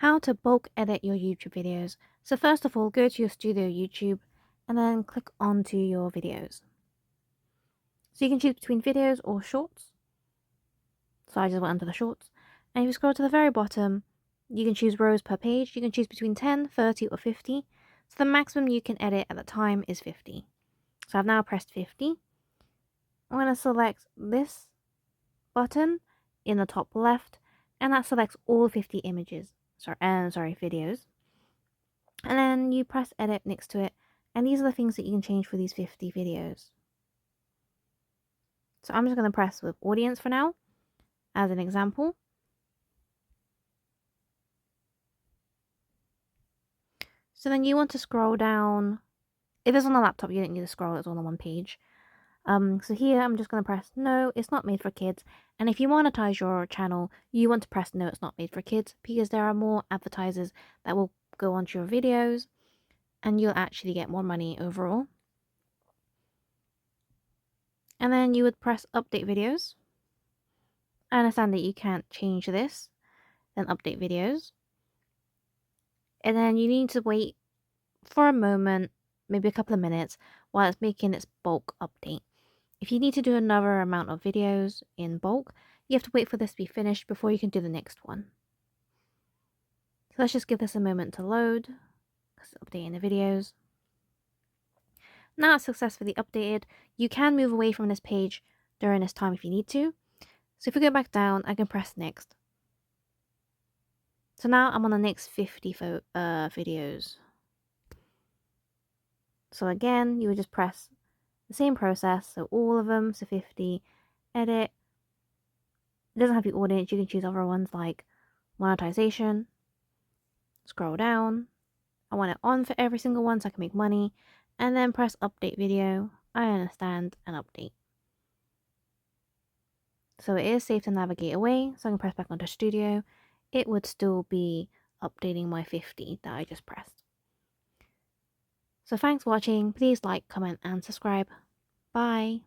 How to bulk edit your YouTube videos. So first of all, go to your studio YouTube and then click onto your videos. So you can choose between videos or shorts. So I just went onto the shorts. And if you scroll to the very bottom, you can choose rows per page. You can choose between 10, 30 or 50. So the maximum you can edit at the time is 50. So I've now pressed 50. I'm going to select this button in the top left, and that selects all 50 images. Videos. And then you press edit next to it, and these are the things that you can change for these 50 videos. So I'm just going to press with audience for now as an example. So then you want to scroll down. If it's on a laptop, you don't need to scroll, it's all on one page. So here I'm just going to press no, it's not made for kids. And if you monetize your channel, you want to press no, it's not made for kids, because there are more advertisers that will go onto your videos and you'll actually get more money overall. And then you would press update videos. I understand that you can't change this, then update videos. And then you need to wait for a moment, maybe a couple of minutes, while it's making its bulk update. If you need to do another amount of videos in bulk, you have to wait for this to be finished before you can do the next one. So let's just give this a moment to load, because it's updating the videos. Now it's successfully updated. You can move away from this page during this time if you need to. So if we go back down, I can press next. So now I'm on the next 50 videos. So again, you would just press the same process, so all of them, so 50, edit. It doesn't have the audience, you can choose other ones like monetization. Scroll down. I want it on for every single one so I can make money. And then press update video. I understand and update. So it is safe to navigate away, so I can press back onto studio. It would still be updating my 50 that I just pressed. So thanks for watching. Please like, comment and subscribe. Bye.